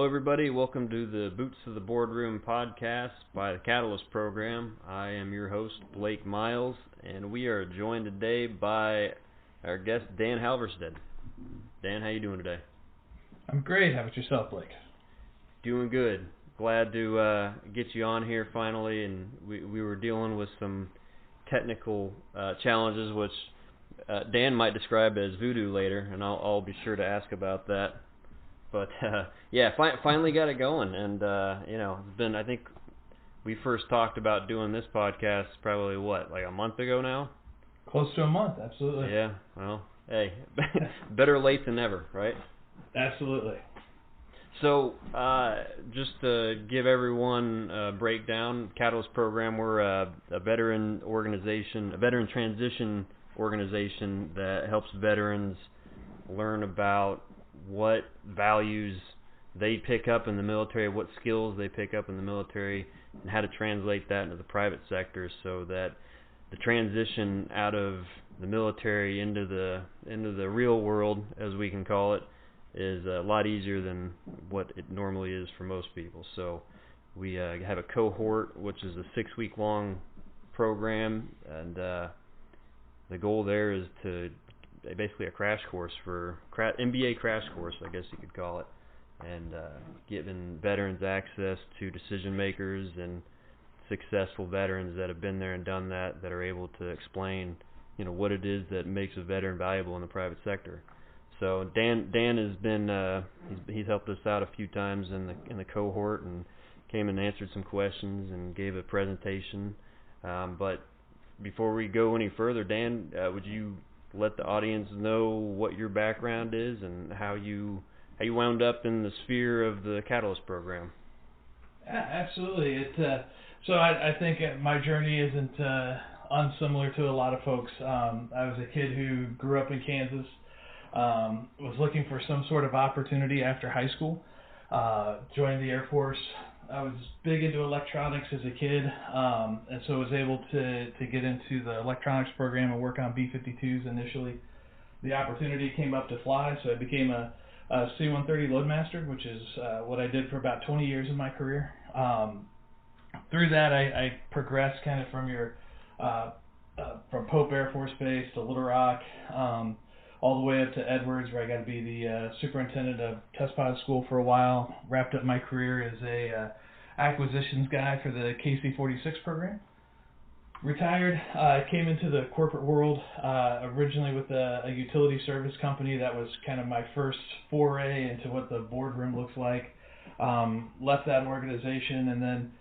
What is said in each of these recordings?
everybody. Welcome to the Boots of the Boardroom podcast by the Catalyst program. I am your host, Blake Miles, and we are joined today by our guest, Dan Halverstadt. Dan, how you doing today? I'm great. How about yourself, Blake? Doing good. Glad to get you on here finally, and we were dealing with some technical challenges, which Dan might describe as voodoo later, and I'll be sure to ask about that. But finally got it going, and it's been, I think we first talked about doing this podcast probably like a month ago now. Close to a month, absolutely. Yeah, well, hey, better late than never, right? Absolutely. So, just to give everyone a breakdown, Catalyst program, we're a veteran organization, a veteran transition organization that helps veterans learn about what values they pick up in the military, what skills they pick up in the military, and how to translate that into the private sector so that the transition out of the military into the real world, as we can call it, is a lot easier than what it normally is for most people. So we have a cohort, which is a 6-week long program, and the goal there is to basically a crash course MBA crash course, I guess you could call it, and giving veterans access to decision makers and successful veterans that have been there and done that are able to explain, what it is that makes a veteran valuable in the private sector. So Dan has been he's helped us out a few times in the cohort and came and answered some questions and gave a presentation. But before we go any further, Dan, would you let the audience know what your background is and how you wound up in the sphere of the Catalyst program? Absolutely. So I think my journey isn't unsimilar to a lot of folks. I was a kid who grew up in Kansas, was looking for some sort of opportunity after high school, joined the Air Force. I was big into electronics as a kid, and so was able to get into the electronics program and work on B-52s initially. The opportunity came up to fly, so I became a C-130 Loadmaster, which is what I did for about 20 years in my career. Through that, I progressed kind of from Pope Air Force Base to Little Rock, all the way up to Edwards, where I got to be the superintendent of test pilot school for a while. Wrapped up my career as a acquisitions guy for the KC-46 program. Retired, came into the corporate world originally with a utility service company. That was kind of my first foray into what the boardroom looks like. Left that organization and then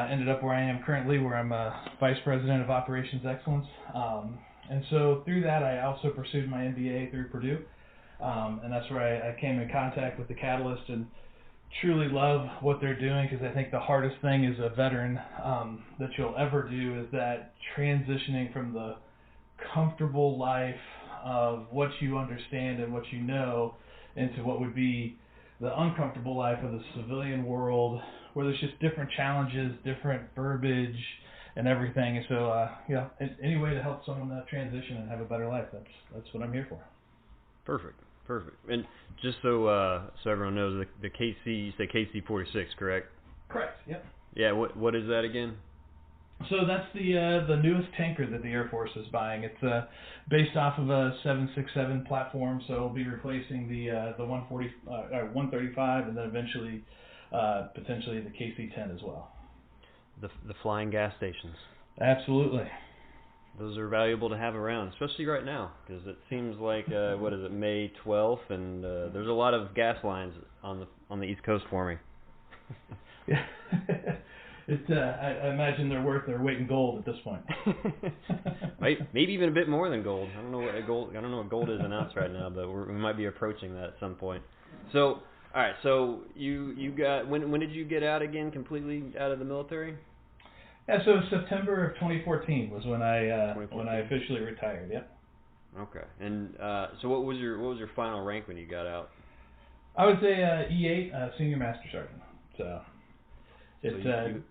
ended up where I am currently, where I'm a vice president of operations excellence. And so through that, I also pursued my MBA through Purdue, and that's where I came in contact with the Catalyst and truly love what they're doing, because I think the hardest thing as a veteran that you'll ever do is that transitioning from the comfortable life of what you understand and what you know into what would be the uncomfortable life of the civilian world, where there's just different challenges, different verbiage, and everything. And so, any way to help someone transition and have a better life, that's what I'm here for. Perfect. And just so everyone knows, the KC, you say KC-46, correct? Correct. Yep. Yeah. What is that again? So that's the newest tanker that the Air Force is buying. It's based off of a 767 platform, so it'll be replacing the 135, and then eventually potentially the KC-10 as well. The flying gas stations. Absolutely. Those are valuable to have around, especially right now, because it seems like May 12th, and there's a lot of gas lines on the East Coast for me. Yeah. I imagine they're worth their weight in gold at this point. Maybe even a bit more than gold. I don't know what gold is an ounce right now, but we might be approaching that at some point. So, all right. So you got when did you get out again? Completely out of the military? Yeah. So September of 2014 was when I officially retired. Yep. Okay. And so what was your final rank when you got out? I was a E8 senior master sergeant. So it's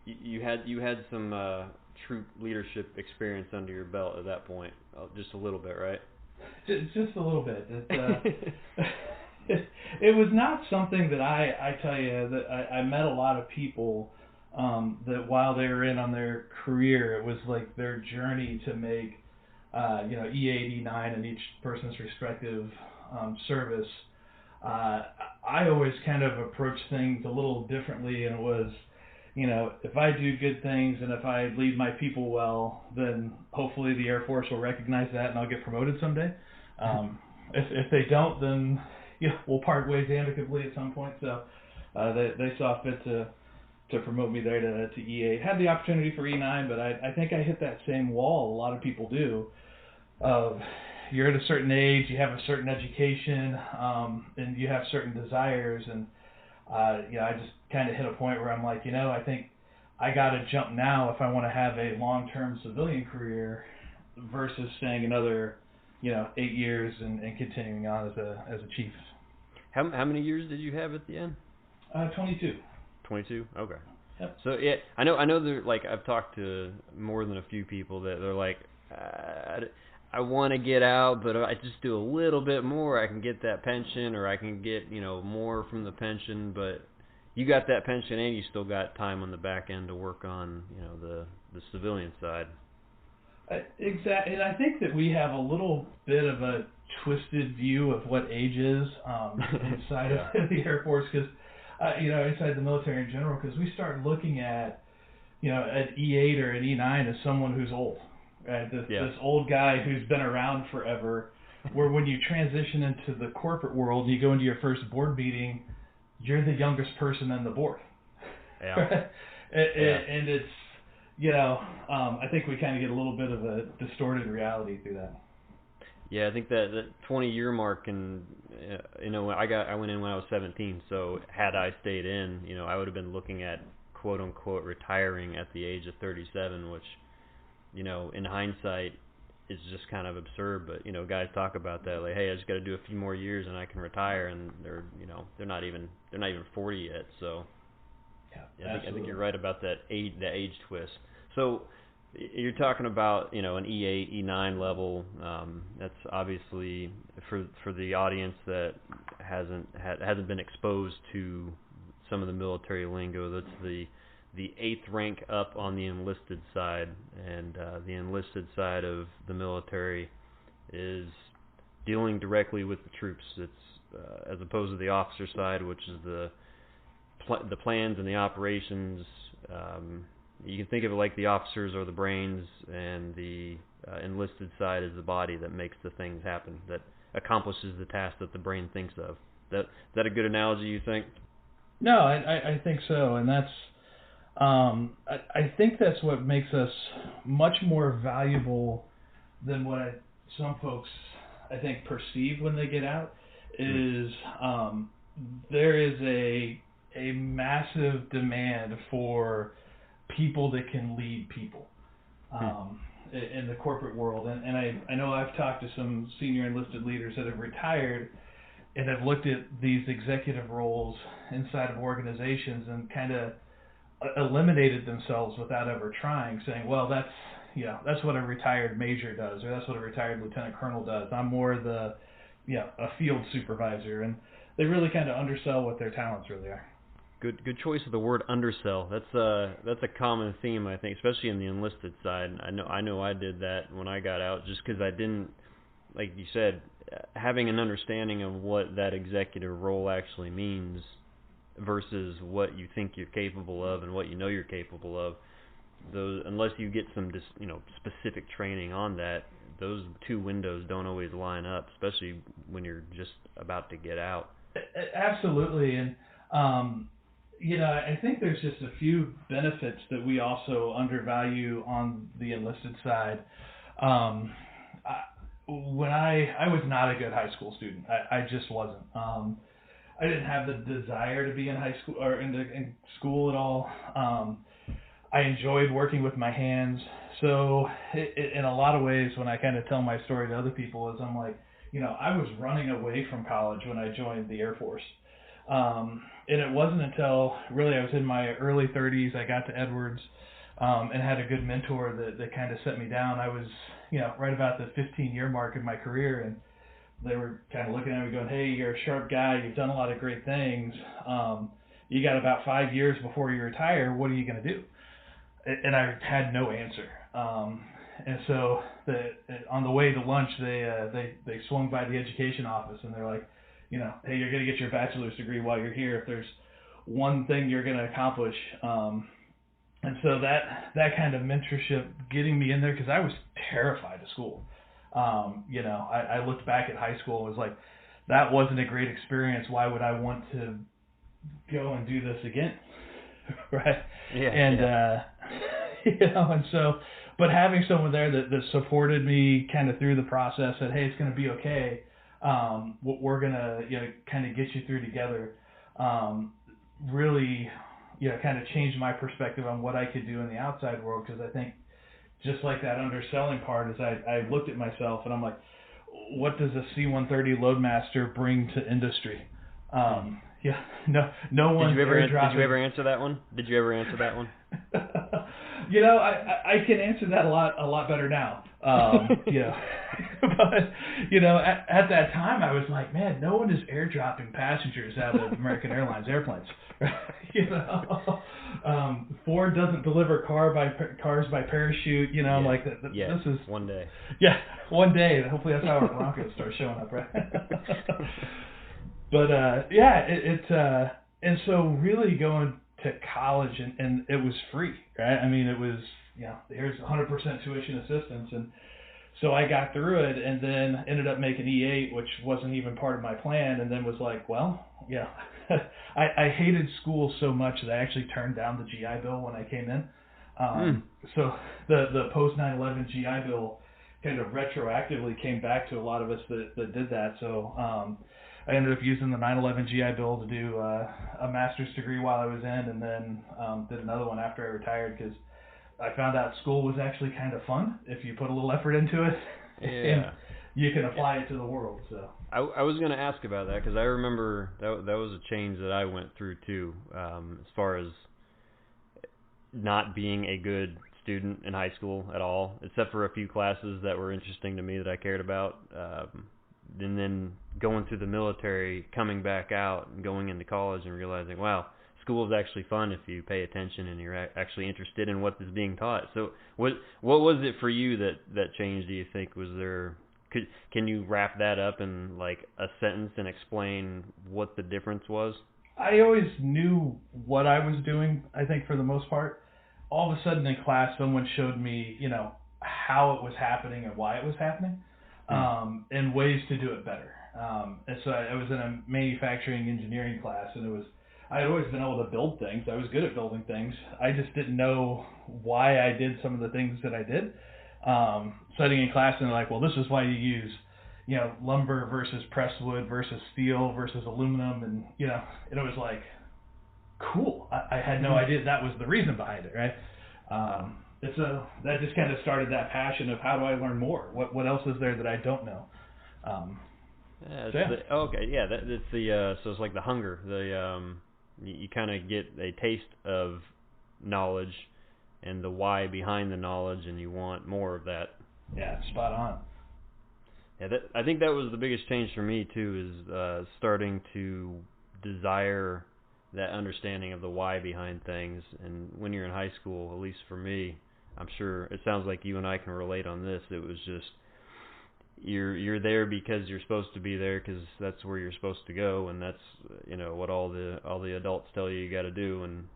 you had some troop leadership experience under your belt at that point, just a little bit, right? Just a little bit. It was not something that I tell you that I met a lot of people that while they were in on their career, it was like their journey to make E8, E9 in each person's respective service. I always kind of approach things a little differently, and it was, if I do good things and if I lead my people well, then hopefully the Air Force will recognize that and I'll get promoted someday. If they don't, then we'll part ways amicably at some point. So they saw fit to promote me there to E8. Had the opportunity for E9, but I think I hit that same wall a lot of people do. You're at a certain age, you have a certain education, and you have certain desires, and I just kind of hit a point where I'm like, I think I got to jump now if I want to have a long-term civilian career versus staying another 8 years and continuing on as a chief. How many years did you have at the end? 22. 22? Okay. Yep. So yeah, I know they're like, I've talked to more than a few people that they're like, I want to get out, but I just do a little bit more, I can get that pension, or I can get more from the pension. But you got that pension, and you still got time on the back end to work on the civilian side. Exactly, and I think that we have a little bit of a twisted view of what age is inside of the Air Force, because inside the military in general, because we start looking at an E8 or an E9 as someone who's old, right? This old guy who's been around forever. Where when you transition into the corporate world, you go into your first board meeting, you're the youngest person on the board. Yeah. And it's I think we kind of get a little bit of a distorted reality through that. Yeah, I think that 20-year mark, and I went in when I was 17. So had I stayed in, I would have been looking at quote unquote retiring at the age of 37, which in hindsight is just kind of absurd. But guys talk about that, like, hey, I just got to do a few more years and I can retire, and they're not even 40 yet. So yeah, I think you're right about that age twist. So you're talking about an E8, E9 level. That's obviously for the audience that hasn't been exposed to some of the military lingo. That's the 8th rank up on the enlisted side, and the enlisted side of the military is dealing directly with the troops. It's as opposed to the officer side, which is the plans and the operations. You can think of it like the officers are the brains, and the enlisted side is the body that makes the things happen, that accomplishes the task that the brain thinks of. Is that a good analogy, you think? No, I think so, and that's I think that's what makes us much more valuable than what some folks I think perceive when they get out. Is there is a massive demand for people that can lead people in the corporate world, and I know I've talked to some senior enlisted leaders that have retired and have looked at these executive roles inside of organizations and kind of eliminated themselves without ever trying, saying, well, that's what a retired major does, or that's what a retired lieutenant colonel does. I'm more a field supervisor, and they really kind of undersell what their talents really are. Good choice of the word undersell. That's a common theme, I think, especially in the enlisted side. I know I did that when I got out, just because I didn't, like you said, having an understanding of what that executive role actually means versus what you think you're capable of and what you're capable of. Those, unless you get some specific training on that, those two windows don't always line up, especially when you're just about to get out. Absolutely, and I think there's just a few benefits that we also undervalue on the enlisted side. When I was not a good high school student, I just wasn't. I didn't have the desire to be in high school or in school at all. I enjoyed working with my hands. So in a lot of ways, when I kind of tell my story to other people, is I'm like, I was running away from college when I joined the Air Force. And it wasn't until really I was in my early 30s, I got to Edwards and had a good mentor that kind of set me down. I was, right about the 15-year mark in my career, and they were kind of looking at me going, hey, you're a sharp guy. You've done a lot of great things. You got about 5 years before you retire. What are you going to do? And I had no answer. And so on the way to lunch, they swung by the education office, and they're like, hey, you're going to get your bachelor's degree while you're here. If there's one thing you're going to accomplish. And so that kind of mentorship, getting me in there, because I was terrified of school. I looked back at high school and was like, that wasn't a great experience. Why would I want to go and do this again? Right? Yeah. And, and so, but having someone there that supported me kind of through the process, said, hey, it's going to be okay. We're going to, kind of get you through together. Really, kind of changed my perspective on what I could do in the outside world, because I think just like that underselling part is I looked at myself and I'm like, what does a C-130 Loadmaster bring to industry? No one. Did you ever answer that one? I can answer that a lot better now. But at that time I was like, man, no one is airdropping passengers out of American Airlines airplanes. Ford doesn't deliver cars by parachute. I'm like, this is one day. Yeah, one day. Hopefully that's how our Broncos start showing up, right? But and so really going to college and it was free, right? I mean, it was, here's 100% tuition assistance, and so I got through it, and then ended up making E8, which wasn't even part of my plan, and then was like, well, I hated school so much that I actually turned down the GI Bill when I came in. So the post 9/11 GI Bill kind of retroactively came back to a lot of us that did that. So I ended up using the 9/11 GI Bill to do a master's degree while I was in, and then did another one after I retired, because I found out school was actually kind of fun if you put a little effort into it. Yeah. And you can apply it to the world. So I was going to ask about that, because I remember that was a change that I went through too, as far as not being a good student in high school at all, except for a few classes that were interesting to me that I cared about. And then going through the military, coming back out and going into college and realizing, wow, school is actually fun if you pay attention and you're actually interested in what is being taught. So what was it for you that changed, do you think? Was there, can you wrap that up in like a sentence and explain what the difference was? I always knew what I was doing, I think, for the most part. All of a sudden in class, someone showed me, how it was happening and why it was happening. And ways to do it better. And so I was in a manufacturing engineering class, and I had always been able to build things. I was good at building things. I just didn't know why I did some of the things that I did. Studying in class, and they're like, well, this is why you use, lumber versus pressed wood versus steel versus aluminum, and and it was like, cool. I had no idea that was the reason behind it, right? So that just kind of started that passion of how do I learn more? What else is there that I don't know? So it's like the hunger. You kind of get a taste of knowledge and the why behind the knowledge, and you want more of that. Yeah, spot on. Yeah, I think that was the biggest change for me too, is starting to desire that understanding of the why behind things. And when you're in high school, at least for me, I'm sure it sounds like you and I can relate on this. It was just you're there because you're supposed to be there, because that's where you're supposed to go, and that's what all the adults tell you got to do, and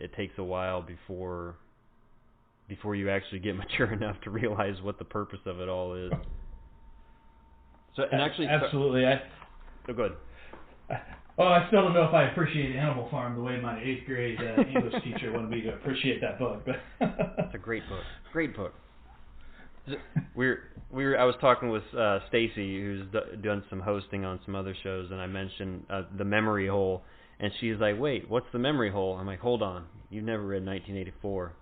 it takes a while before you actually get mature enough to realize what the purpose of it all is. So and actually, absolutely, go ahead. Oh, I still don't know if I appreciate Animal Farm the way my 8th grade English teacher wanted me to appreciate that book. But it's a great book. Great book. I was talking with Stacy, who's done some hosting on some other shows, and I mentioned the memory hole, and she's like, "Wait, what's the memory hole?" I'm like, "Hold on, you've never read 1984."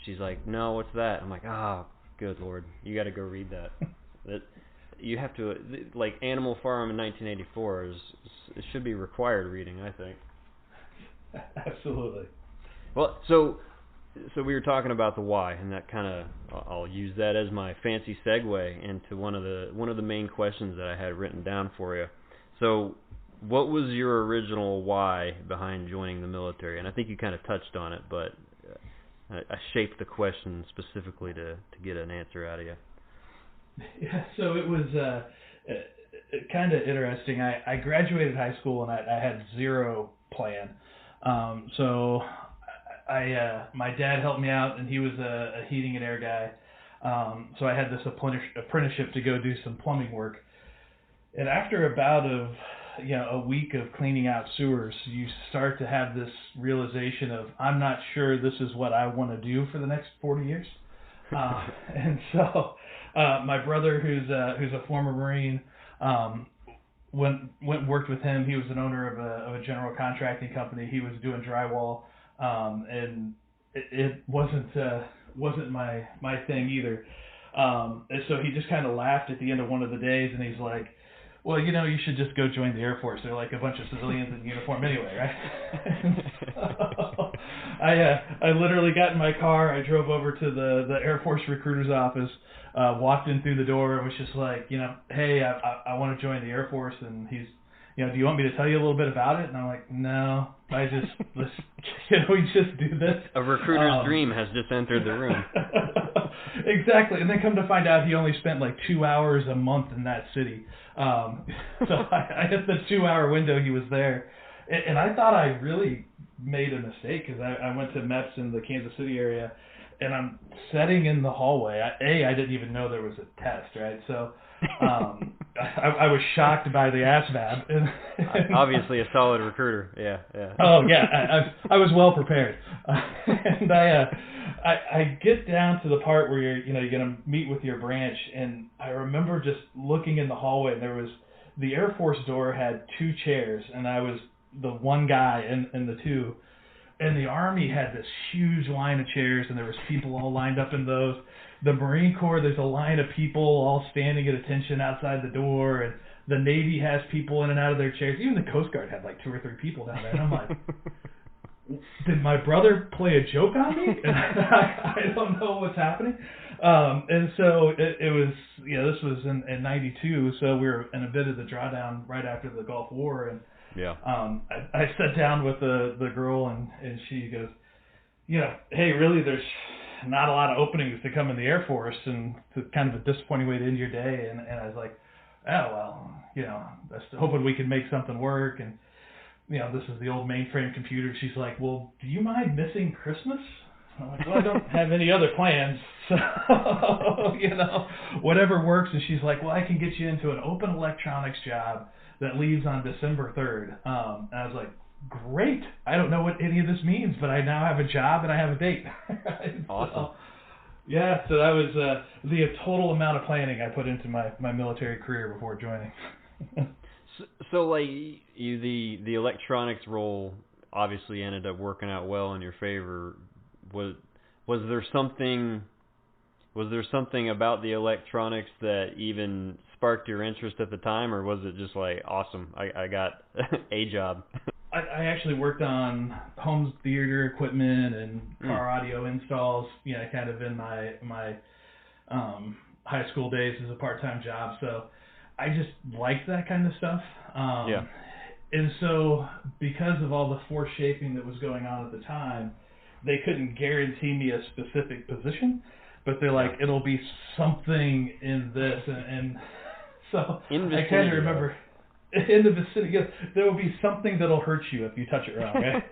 She's like, "No, what's that?" I'm like, "Ah, good Lord, you got to go read that." You have to, like, Animal Farm in 1984 it should be required reading, I think. Absolutely. Well, so So we were talking about the why, and that kind of, I'll use that as my fancy segue into one of the main questions that I had written down for you. So, what was your original why behind joining the military? And I think you kind of touched on it, but I shaped the question specifically to get an answer out of you. Yeah, so it was kind of interesting. I graduated high school and I had zero plan. So my dad helped me out, and he was a heating and air guy. So I had this apprenticeship to go do some plumbing work. And after about a week of cleaning out sewers, you start to have this realization of, I'm not sure this is what I want to do for the next 40 years. And so my brother, who's a former Marine, went and worked with him. He was an owner of a general contracting company. He was doing drywall, and it wasn't my thing either. And so he just kind of laughed at the end of one of the days, and he's like, well, you should just go join the Air Force. They're like a bunch of civilians in uniform anyway, right? So I literally got in my car. I drove over to the Air Force recruiter's office, walked in through the door, and was just like, hey, I want to join the Air Force. And he's, do you want me to tell you a little bit about it? And I'm like, no, we just do this. A recruiter's dream has just entered the room. Exactly. And then come to find out he only spent like 2 hours a month in that city. So I hit the 2-hour window he was there. And I thought I really made a mistake, because I went to MEPS in the Kansas City area, and I'm sitting in the hallway. I didn't even know there was a test, right? So I was shocked by the ASVAB. Obviously a solid recruiter, yeah. Oh, yeah, I was well prepared. And I get down to the part where you're going to meet with your branch, and I remember just looking in the hallway, and there was, the Air Force door had 2 chairs, and I was the one guy in the 2. And the Army had this huge line of chairs, and there was people all lined up in those. The Marine Corps, there's a line of people all standing at attention outside the door, and the Navy has people in and out of their chairs. Even the Coast Guard had like 2 or 3 people down there. And I'm like, did my brother play a joke on me? And I don't know what's happening. And so it was, this was in 92, so we were in a bit of the drawdown right after the Gulf War, and yeah. I sat down with the girl, and she goes, hey, really, there's not a lot of openings to come in the Air Force, and it's kind of a disappointing way to end your day. And I was like, oh, well, just hoping we can make something work. And, this is the old mainframe computer. She's like, well, do you mind missing Christmas? I'm like, well, I don't have any other plans, so, whatever works. And she's like, well, I can get you into an open electronics job that leaves on December 3rd. And I was like, great. I don't know what any of this means, but I now have a job and I have a date. Awesome. So that was the total amount of planning I put into my military career before joining. So like the electronics role obviously ended up working out well in your favor. Was there something about the electronics that even sparked your interest at the time, or was it just like, awesome, I got a job? I actually worked on home theater equipment and car audio installs, kind of in my high school days as a part-time job. So I just liked that kind of stuff. Yeah. And so because of all the force shaping that was going on at the time, they couldn't guarantee me a specific position, but they're like, it'll be something in this. And so I kind of remember, in the vicinity, there will be something that'll hurt you if you touch it wrong, right?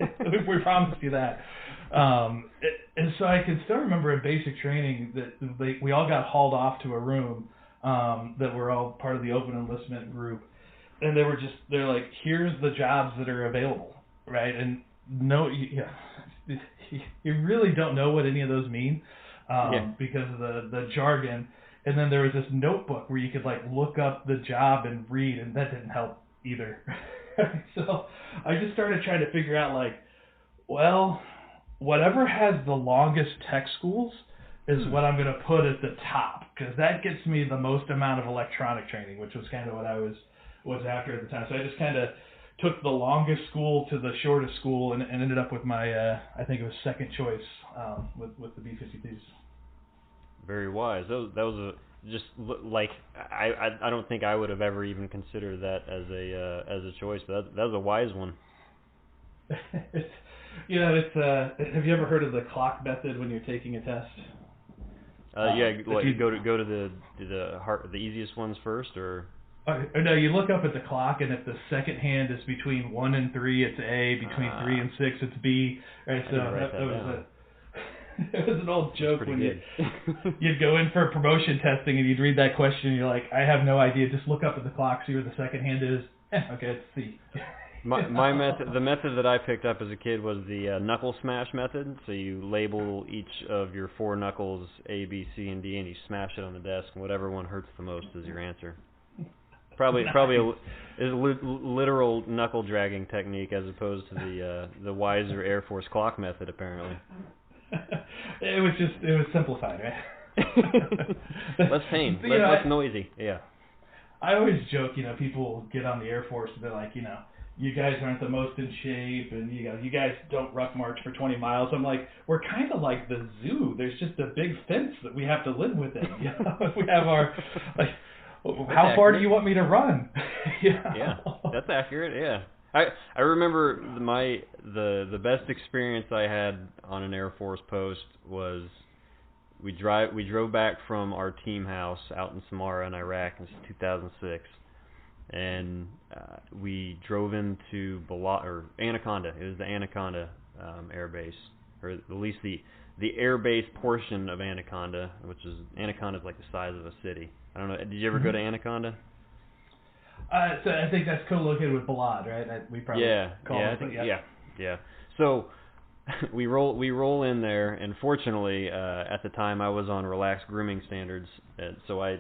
We promised you that. And so I can still remember in basic training that we all got hauled off to a room that were all part of the open enlistment group. And they're like, here's the jobs that are available, right? And you really don't know what any of those mean because of the jargon. And then there was this notebook where you could like look up the job and read, and that didn't help either. So I just started trying to figure out like, well, whatever has the longest tech schools is what I'm going to put at the top, because that gets me the most amount of electronic training, which was kind of what I was after at the time. So I just kind of took the longest school to the shortest school, and ended up with my I think it was second choice with the B-52s. Very wise. That was like I don't think I would have ever even considered that as a choice, but that was a wise one. It's have you ever heard of the clock method when you're taking a test? You go to the easiest ones first, or no, you look up at the clock, and if the second hand is between 1 and 3, it's A. Between 3 and 6, it's B. Right, so it was an old joke when you'd go in for promotion testing and you'd read that question and you're like, I have no idea. Just look up at the clock, see where the second hand is. Okay, it's C. My method, the method that I picked up as a kid was the knuckle smash method. So you label each of your 4 knuckles A, B, C, and D, and you smash it on the desk, and whatever one hurts the most is your answer. Probably a literal knuckle dragging technique as opposed to the wiser Air Force clock method, apparently. It was simplified, right? Less pain, less noisy. Yeah. I always joke, people get on the Air Force and they're like, you guys aren't the most in shape, and you guys don't ruck march for 20 miles. I'm like, we're kind of like the zoo. There's just a big fence that we have to live within. We have our how far do you want me to run? Yeah, that's accurate. Yeah, I remember the best experience I had on an Air Force post was we drove back from our team house out in Samara in Iraq in 2006. And we drove into Anaconda. It was the Anaconda Air Base, or at least the air base portion of Anaconda, Anaconda is like the size of a city. I don't know. Did you ever go to Anaconda? So I think that's co-located with Balad, right? We probably yeah. So we roll in there, and fortunately, at the time I was on relaxed grooming standards, and so I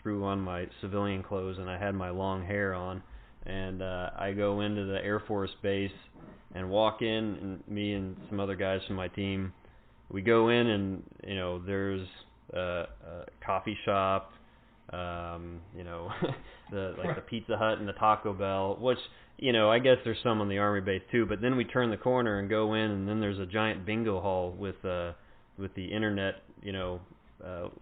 threw on my civilian clothes and I had my long hair on, and I go into the Air Force base and walk in, and me and some other guys from my team, we go in, and there's a coffee shop, the Pizza Hut and the Taco Bell, which I guess there's some on the Army base too. But then we turn the corner and go in, and then there's a giant bingo hall with the internet,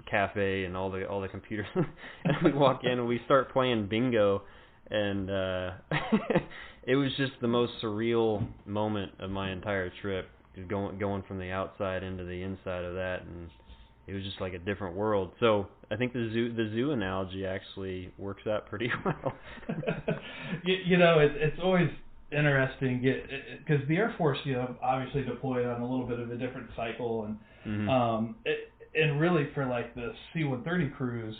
cafe and all the computers. And we walk in and we start playing bingo, and it was just the most surreal moment of my entire trip, going from the outside into the inside of that, and it was just like a different world. So I think the zoo analogy actually works out pretty well. It's always interesting because the Air Force, obviously deployed on a little bit of a different cycle, and and really for like the C-130 crews,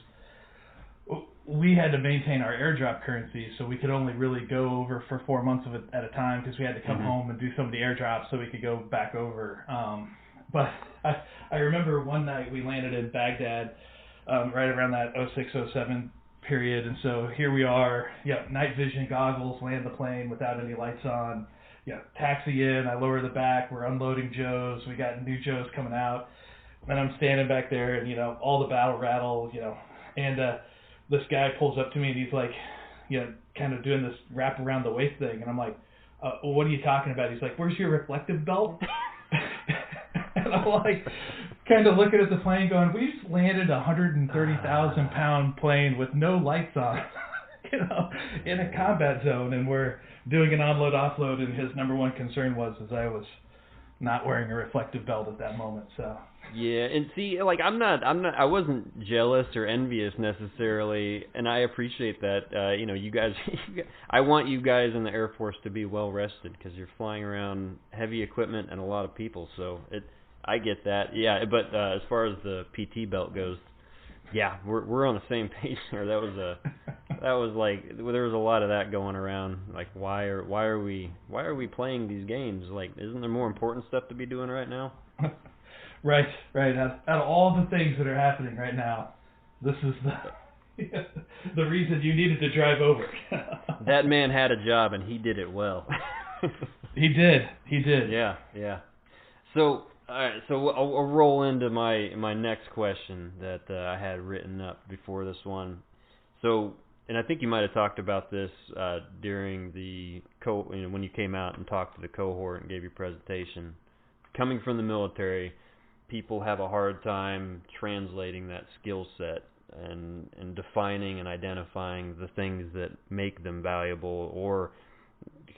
we had to maintain our airdrop currency, so we could only really go over for 4 months at a time because we had to come home and do some of the airdrops so we could go back over. But I remember one night we landed in Baghdad right around that 06-07 period, and so here we are, night vision goggles, land the plane without any lights on, taxi in, I lower the back, we're unloading Joes, we got new Joes coming out, and I'm standing back there, and all the battle rattle, and this guy pulls up to me and he's like, kind of doing this wrap around the waist thing, and I'm like, well, what are you talking about? He's like, where's your reflective belt? And I'm like, kind of looking at the plane going, we just landed a 130,000-pound plane with no lights on, in a combat zone, and we're doing an onload offload, and his number one concern was I was not wearing a reflective belt at that moment. So yeah, and see, like I wasn't jealous or envious necessarily, and I appreciate that. You guys, I want you guys in the Air Force to be well rested because you're flying around heavy equipment and a lot of people. So I get that. Yeah, but as far as the PT belt goes, yeah, we're on the same page there. That was like there was a lot of that going around. Like why are we playing these games? Like, isn't there more important stuff to be doing right now? Right. Out of all the things that are happening right now, this is the reason you needed to drive over. That man had a job and he did it well. He did. Yeah. So, all right. So I'll roll into my next question that I had written up before this one. So and I think you might have talked about this during the when you came out and talked to the cohort and gave your presentation. Coming from the military, people have a hard time translating that skill set and defining and identifying the things that make them valuable, or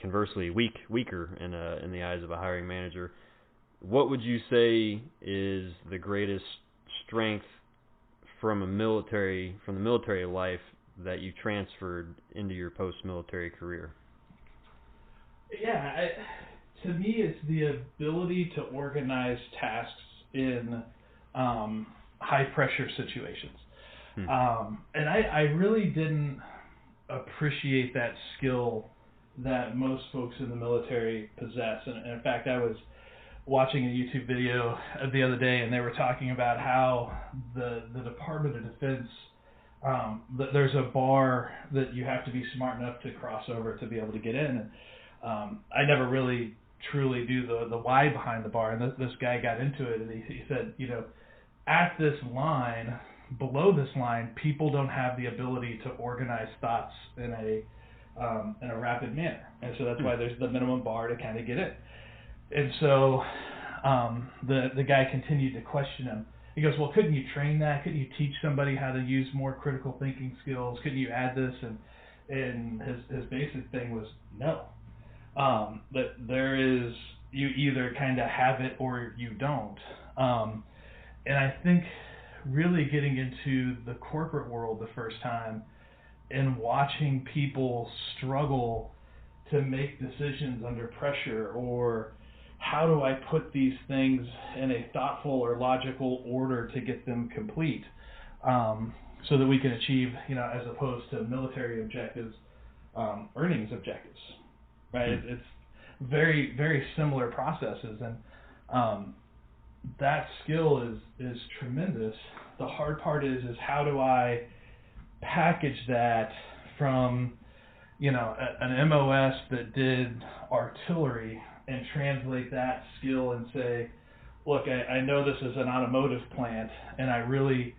conversely weaker in the eyes of a hiring manager. What would you say is the greatest strength from the military life that you transferred into your post-military career? Yeah, to me, it's the ability to organize tasks in high-pressure situations. And I really didn't appreciate that skill that most folks in the military possess. And in fact, I was watching a YouTube video the other day, and they were talking about how the Department of Defense, there's a bar that you have to be smart enough to cross over to be able to get in. And I never really truly knew the why behind the bar, and this guy got into it, and he said, at this line, below this line, people don't have the ability to organize thoughts in a rapid manner, and so that's why there's the minimum bar to kind of get in. And so the guy continued to question him. He goes, well, couldn't you train that? Couldn't you teach somebody how to use more critical thinking skills? Couldn't you add this? And his basic thing was no. That there is, you either kind of have it or you don't. And I think really getting into the corporate world the first time and watching people struggle to make decisions under pressure, or how do I put these things in a thoughtful or logical order to get them complete, so that we can achieve, as opposed to military objectives, earnings objectives, right? It's very, very similar processes, and that skill is tremendous. The hard part is how do I package that from, an MOS that did artillery and translate that skill and say, look, I know this is an automotive plant, and I really,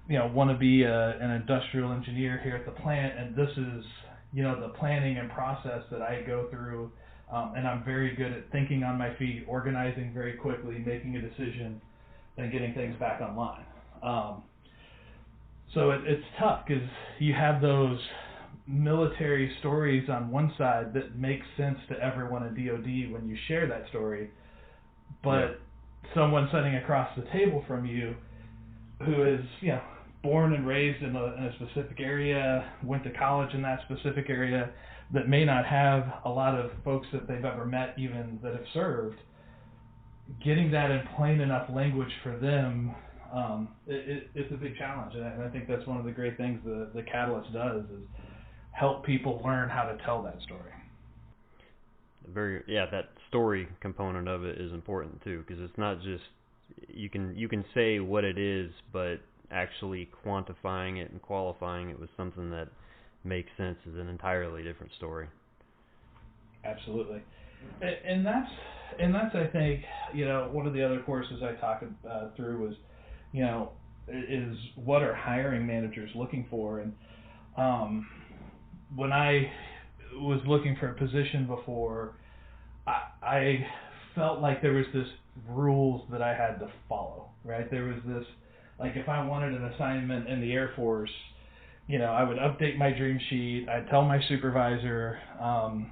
want to be an industrial engineer here at the plant, and this is, the planning and process that I go through, and I'm very good at thinking on my feet, organizing very quickly, making a decision, and getting things back online. So it's tough because you have those military stories on one side that make sense to everyone in DoD when you share that story, but someone sitting across the table from you who is, born and raised in a specific area, went to college in that specific area, that may not have a lot of folks that they've ever met even that have served, getting that in plain enough language for them, it's a big challenge. And I think that's one of the great things the Catalyst does, is help people learn how to tell that story. That story component of it is important too, because it's not just you can say what it is, but actually quantifying it and qualifying it with something that makes sense is an entirely different story. Absolutely. And that's I think, one of the other courses I talked through was, is what are hiring managers looking for? And when I was looking for a position before, I felt like there was this rules that I had to follow, right? There was this, like, if I wanted an assignment in the Air Force, I would update my dream sheet. I'd tell my supervisor.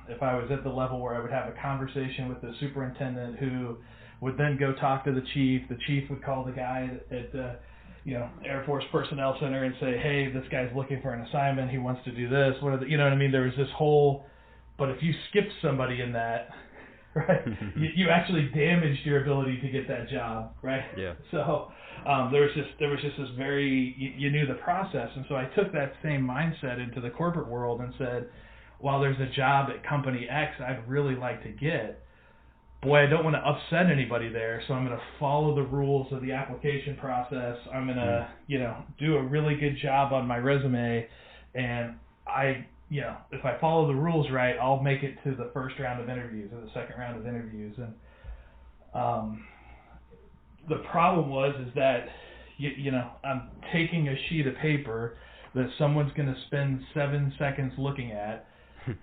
If I was at the level where I would have a conversation with the superintendent, who would then go talk to the chief. The chief would call the guy at the Air Force Personnel Center and say, hey, this guy's looking for an assignment. He wants to do this. What I mean? There was this whole, but if you skipped somebody in that, right, you actually damaged your ability to get that job, right? Yeah. So there was just this very, you knew the process, and so I took that same mindset into the corporate world and said, while there's a job at company X I'd really like to get, boy, I don't want to upset anybody there, so I'm going to follow the rules of the application process. I'm going to, do a really good job on my resume, and if I follow the rules right, I'll make it to the first round of interviews or the second round of interviews. And the problem is that, I'm taking a sheet of paper that someone's going to spend 7 seconds looking at,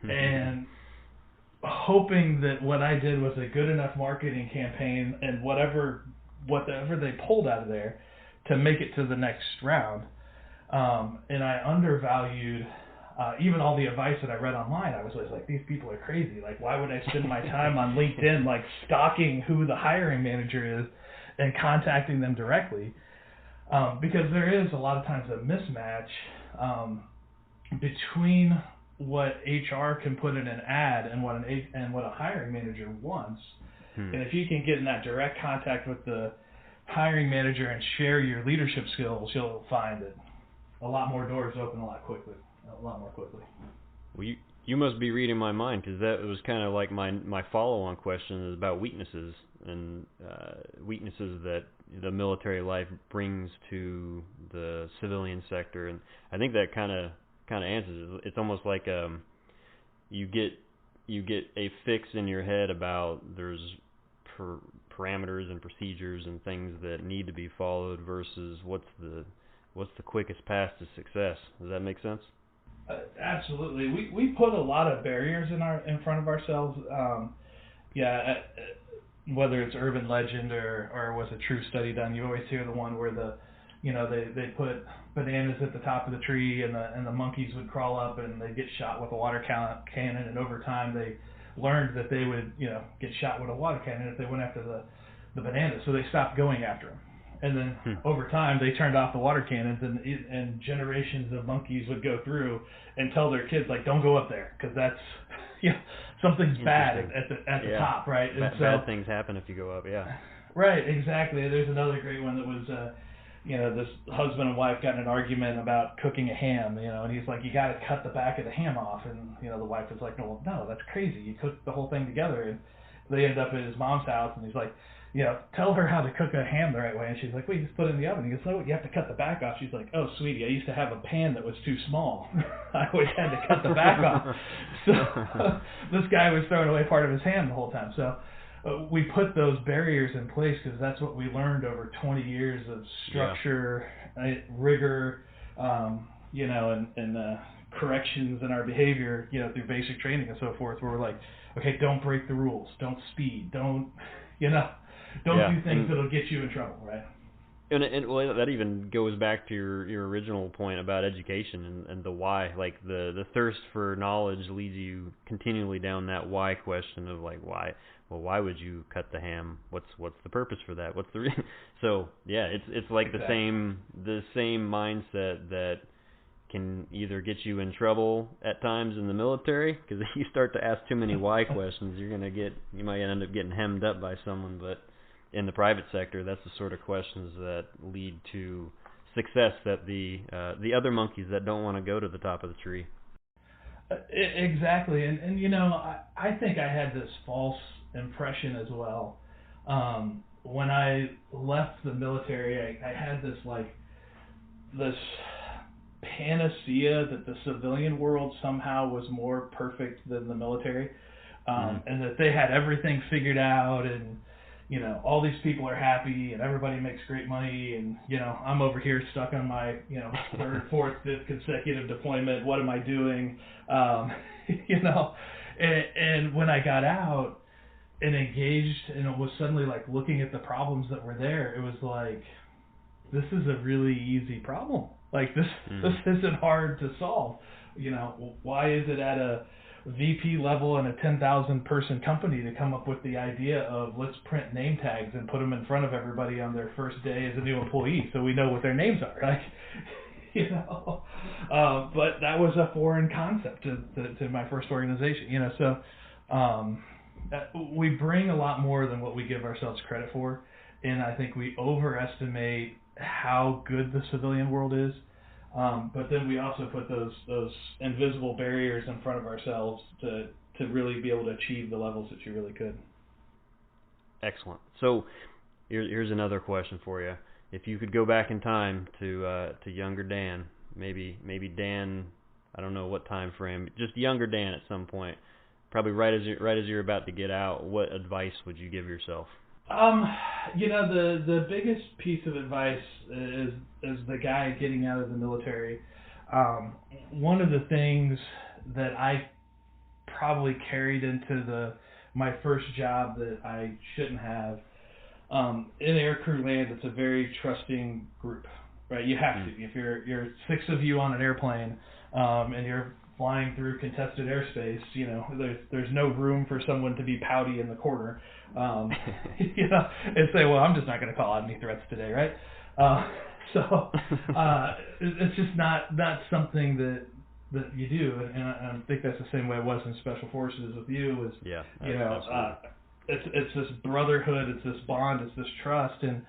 and hoping that what I did was a good enough marketing campaign and whatever they pulled out of there to make it to the next round. And I undervalued even all the advice that I read online. I was always like, these people are crazy. Like, why would I spend my time on LinkedIn like stalking who the hiring manager is and contacting them directly? Because there is a lot of times a mismatch between what HR can put in an ad and what a hiring manager wants. And if you can get in that direct contact with the hiring manager and share your leadership skills, you'll find that a lot more doors open a lot more quickly. Well, you must be reading my mind, because that was kind of like my follow-on question is about weaknesses and weaknesses that the military life brings to the civilian sector, and I think that kind of answers it. It's almost like you get a fix in your head about there's parameters and procedures and things that need to be followed versus what's the quickest path to success. Does that make sense? Absolutely. We put a lot of barriers in front of ourselves. Whether it's urban legend or was a true study done, you always hear the one where they put bananas at the top of the tree and the monkeys would crawl up and they'd get shot with a water cannon, and over time they learned that they would get shot with a water cannon if they went after the bananas, so they stopped going after them. And then over time they turned off the water cannons, and generations of monkeys would go through and tell their kids, like, don't go up there because that's something's bad at the top, right? And bad things happen if you go up, yeah. Right, exactly. There's another great one that was this husband and wife got in an argument about cooking a ham, and he's like, you got to cut the back of the ham off, and the wife was like, no, that's crazy. You cook the whole thing together. And they end up at his mom's house, and he's like, tell her how to cook a ham the right way. And she's like, well, you just put it in the oven. He goes, no, you have to cut the back off. She's like, oh, sweetie, I used to have a pan that was too small. I always had to cut the back off. So this guy was throwing away part of his ham the whole time. So we put those barriers in place because that's what we learned over 20 years of structure, rigor, and corrections in our behavior, through basic training and so forth, where we're like, okay, don't break the rules, don't speed, don't do things that'll get you in trouble, right? And well, that even goes back to your original point about education and the why. Like the thirst for knowledge leads you continually down that why question of like, why? Well, why would you cut the ham? What's the purpose for that? What's the so yeah, it's like exactly. the same mindset that can either get you in trouble at times in the military, because if you start to ask too many why questions, you might end up getting hemmed up by someone. But in the private sector, that's the sort of questions that lead to success that the other monkeys that don't want to go to the top of the tree. Exactly, and I think I had this false impression as well. When I left the military, I had this panacea that the civilian world somehow was more perfect than the military, and that they had everything figured out, and all these people are happy and everybody makes great money, and I'm over here stuck on my third, fourth, fifth consecutive deployment. What am I doing? And when I got out and engaged and it was suddenly like looking at the problems that were there, it was like, this is a really easy problem. Like this isn't hard to solve. Why is it at a VP level in a 10,000 person company to come up with the idea of let's print name tags and put them in front of everybody on their first day as a new employee so we know what their names are, like, but that was a foreign concept to my first organization, so we bring a lot more than what we give ourselves credit for, and I think we overestimate how good the civilian world is. But then we also put those invisible barriers in front of ourselves to really be able to achieve the levels that you really could. Excellent. So here's another question for you. If you could go back in time to younger Dan, maybe Dan, I don't know what time frame, just younger Dan at some point, probably right as you're about to get out, what advice would you give yourself? The biggest piece of advice is the guy getting out of the military. One of the things that I probably carried into my first job that I shouldn't have, in aircrew land, it's a very trusting group, right? You have to. If you're 6 of you on an airplane, and you're flying through contested airspace, there's no room for someone to be pouty in the corner, and say, well, I'm just not going to call out any threats today, right? So it's just not something that you do, and I think that's the same way it was in Special Forces with you. It's this brotherhood, it's this bond, it's this trust, and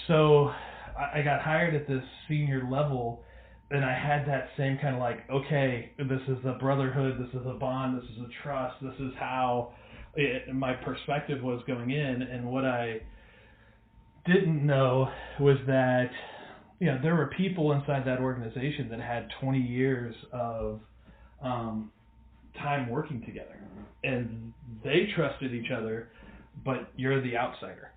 so I got hired at this senior level, and I had that same kind of like, okay, this is a brotherhood, this is a bond, this is a trust, this is how my perspective was going in, and what I didn't know was that there were people inside that organization that had 20 years of time working together, and they trusted each other, but you're the outsider,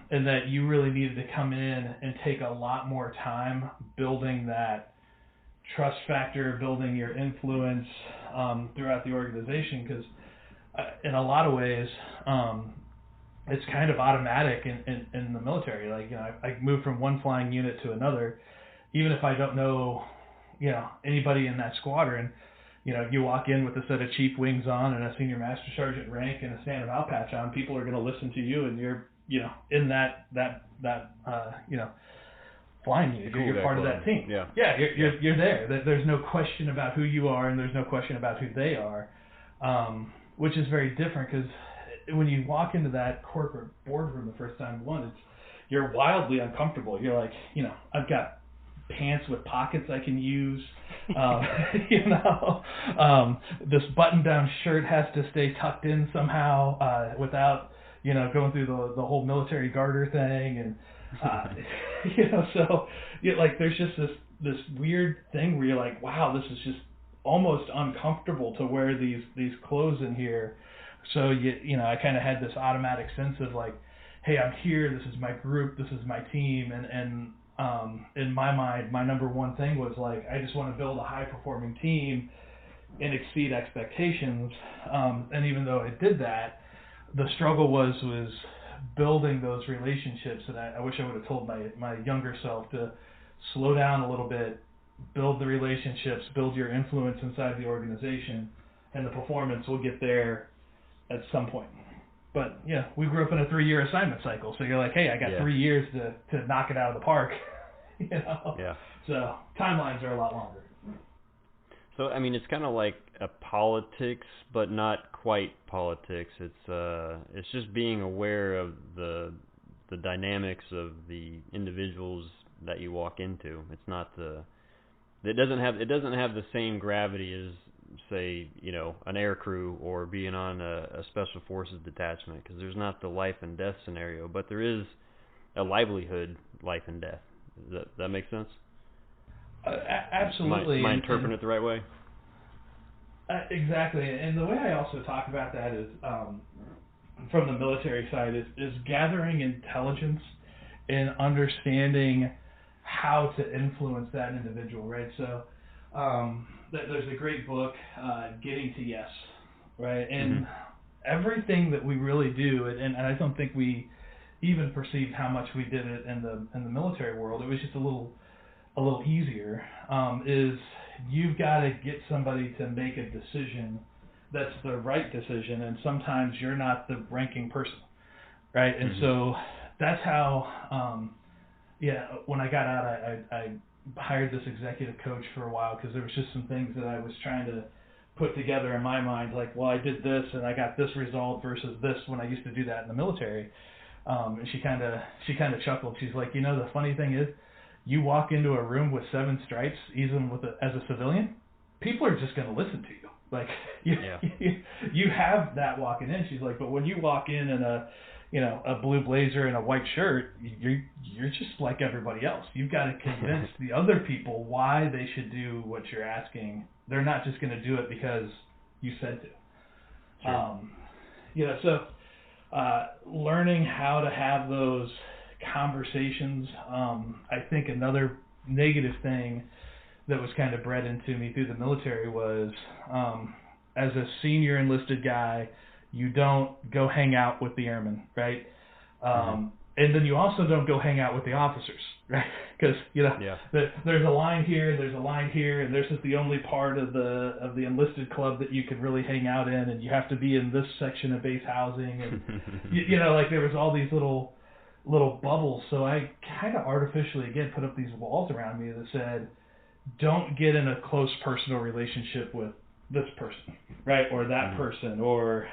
and that you really needed to come in and take a lot more time building that trust factor, building your influence throughout the organization, because in a lot of ways it's kind of automatic in the military. Like, I moved from one flying unit to another, even if I don't know, anybody in that squadron. You walk in with a set of chief wings on and a senior master sergeant rank and a standard out patch on, people are going to listen to you, and you're, in that flying unit. You're part of that team. Yeah. You're there. There's no question about who you are, and there's no question about who they are, which is very different, because when you walk into that corporate boardroom the first time, you're wildly uncomfortable. You're like, I've got pants with pockets I can use. This button-down shirt has to stay tucked in somehow without, going through the whole military garter thing, and there's just this weird thing where you're like, wow, this is just almost uncomfortable to wear these clothes in here. So I kind of had this automatic sense of like, hey, I'm here. This is my group. This is my team, and in my mind, my number one thing was like, I just want to build a high-performing team and exceed expectations. And even though I did that, the struggle was building those relationships. And I wish I would have told my younger self to slow down a little bit, build the relationships, build your influence inside the organization, and the performance will get there at some point. But we grew up in a 3-year assignment cycle, so you're like, hey, I got 3 years to knock it out of the park. Yeah. So timelines are a lot longer. So it's kind of like a politics, but not quite politics. It's just being aware of the dynamics of the individuals that you walk into. It's not it doesn't have the same gravity as, say, an aircrew or being on a special forces detachment, because there's not the life and death scenario, but there is a livelihood, life and death. Does that make sense? Absolutely. Am I interpreting it the right way? Exactly. And the way I also talk about that is, from the military side, is gathering intelligence and understanding how to influence that individual, right? So there's a great book, Getting to Yes, right? And everything that we really do, and I don't think we even perceived how much we did it in the military world. It was just a little easier. Is you've got to get somebody to make a decision that's the right decision, and sometimes you're not the ranking person, right? And so that's how, when I got out, I hired this executive coach for a while, because there was just some things that I was trying to put together in my mind, like, well, I did this and I got this result versus this when I used to do that in the military. And she kind of chuckled. She's like, the funny thing is, you walk into a room with 7 stripes, even as a civilian, people are just going to listen to you. Like, you have that walking in. She's like, but when you walk in a blue blazer and a white shirt, you're just like everybody else. You've got to convince the other people why they should do what you're asking. They're not just going to do it because you said to. Sure. So learning how to have those conversations. I think another negative thing that was kind of bred into me through the military was, as a senior enlisted guy, you don't go hang out with the airmen, right? And then you also don't go hang out with the officers, right? Because there's a line here, there's a line here, and this is the only part of the enlisted club that you can really hang out in, and you have to be in this section of base housing, and like there was all these little bubbles. So I kind of artificially again put up these walls around me that said, don't get in a close personal relationship with this person, right, or that person, or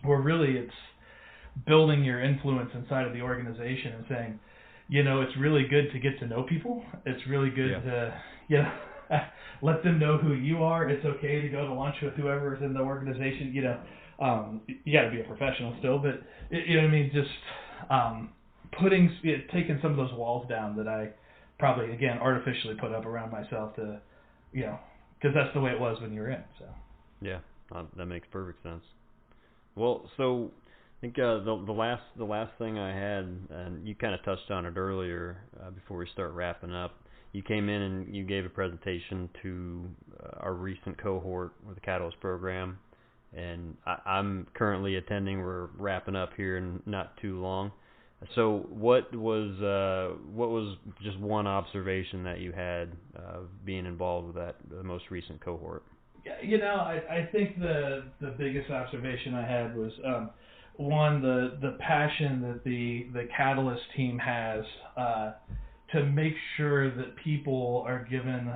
really it's building your influence inside of the organization and saying, it's really good to get to know people. It's really good to, let them know who you are. It's okay to go to lunch with whoever is in the organization. You got to be a professional still, but you know what I mean. Just taking some of those walls down that I probably again artificially put up around myself to, because that's the way it was when you were in. So. Yeah, that makes perfect sense. Well, so. I think the last thing I had, and you kind of touched on it earlier before we start wrapping up. You came in and you gave a presentation to our recent cohort with the Catalyst program, and I'm currently attending. We're wrapping up here in not too long. So what was just one observation that you had being involved with the most recent cohort? I think the biggest observation I had was. One, the passion that the Catalyst team has to make sure that people are given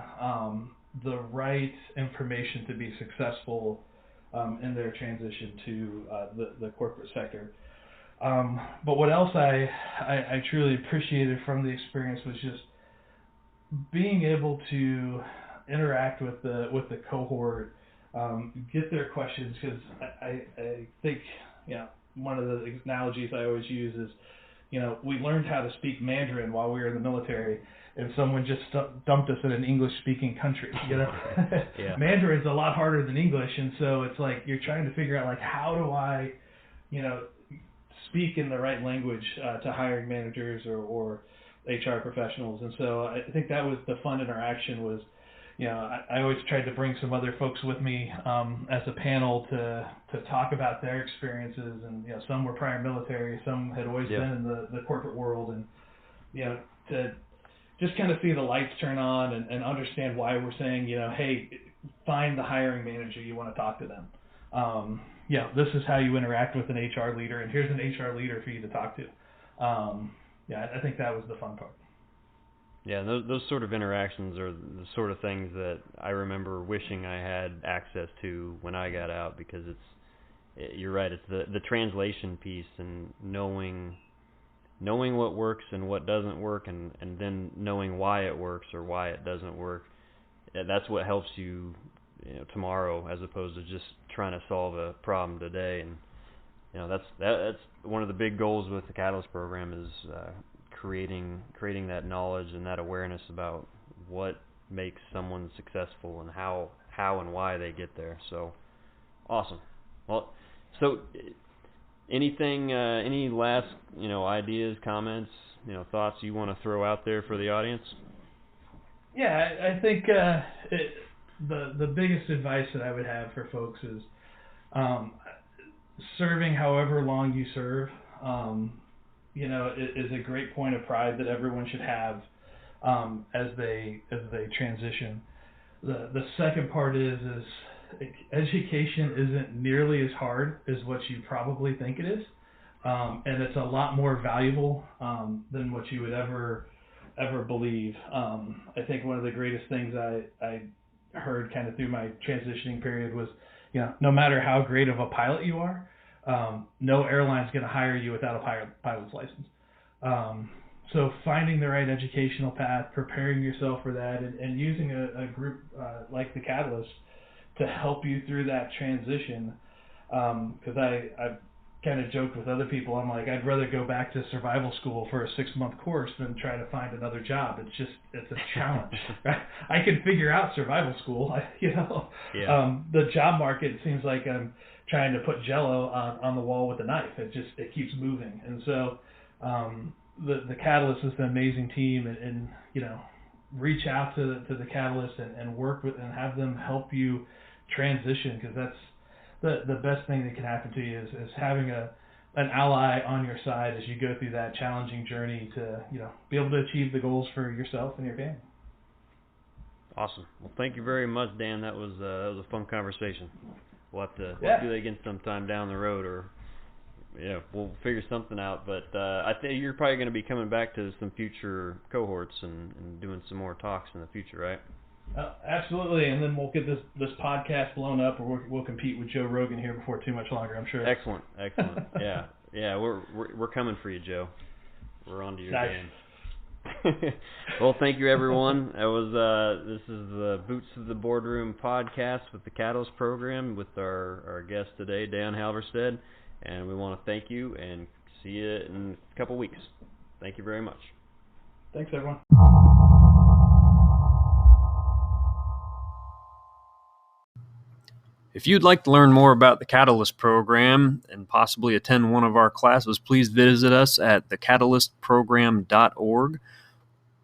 the right information to be successful in their transition to the corporate sector. But what else I truly appreciated from the experience was just being able to interact with the cohort, get their questions, because I think one of the analogies I always use is, we learned how to speak Mandarin while we were in the military, and someone just dumped us in an English-speaking country. Mandarin's a lot harder than English, and so it's like you're trying to figure out, like, how do I, speak in the right language to hiring managers or HR professionals. And so I think that was the fun interaction was, I always tried to bring some other folks with me as a panel to talk about their experiences, and some were prior military, some had always been in the corporate world, and to just kind of see the lights turn on and understand why we're saying, hey, find the hiring manager, you want to talk to them. This is how you interact with an HR leader, and here's an HR leader for you to talk to. I think that was the fun part. Yeah, those sort of interactions are the sort of things that I remember wishing I had access to when I got out, because you're right, it's the translation piece and knowing what works and what doesn't work, and then knowing why it works or why it doesn't work. That's what helps you, tomorrow, as opposed to just trying to solve a problem today. And that's one of the big goals with the Catalyst program is creating that knowledge and that awareness about what makes someone successful and how and why they get there. So awesome. Well, so any last ideas, comments, thoughts you want to throw out there for the audience? Yeah, I think the biggest advice that I would have for folks is serving however long you serve. Is a great point of pride that everyone should have as they transition. The second part is education isn't nearly as hard as what you probably think it is, and it's a lot more valuable than what you would ever believe. I think one of the greatest things I heard kind of through my transitioning period was, no matter how great of a pilot you are, no airline's going to hire you without a pilot's license. So finding the right educational path, preparing yourself for that, and using a group like the Catalyst to help you through that transition. Because I've kind of joked with other people, I'm like, I'd rather go back to survival school for a 6-month course than try to find another job. It's a challenge. Right? I can figure out survival school. The job market seems like I'm trying to put Jell-O on the wall with a knife. It keeps moving. And so the Catalyst is an amazing team, and reach out to the Catalyst and work with and have them help you transition, because that's the best thing that can happen to you is having an ally on your side as you go through that challenging journey to be able to achieve the goals for yourself and your family. Awesome. Well, thank you very much, Dan. That was a fun conversation. We'll have to do that again sometime down the road, or we'll figure something out. But I think you're probably going to be coming back to some future cohorts and doing some more talks in the future, right? Absolutely, and then we'll get this podcast blown up, or we'll compete with Joe Rogan here before too much longer, I'm sure. Excellent. Yeah, we're coming for you, Joe. We're on to your game. Well, thank you, everyone. This is the Boots of the Boardroom podcast with the Catalyst program with our guest today, Dan Halverstadt, and we want to thank you and see you in a couple weeks. Thank you very much. Thanks, everyone. If you'd like to learn more about the Catalyst program and possibly attend one of our classes, please visit us at thecatalystprogram.org.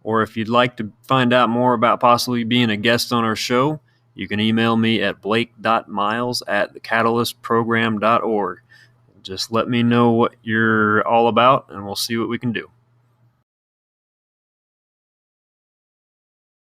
Or if you'd like to find out more about possibly being a guest on our show, you can email me at blake.miles@thecatalystprogram.org. Just let me know what you're all about, and we'll see what we can do.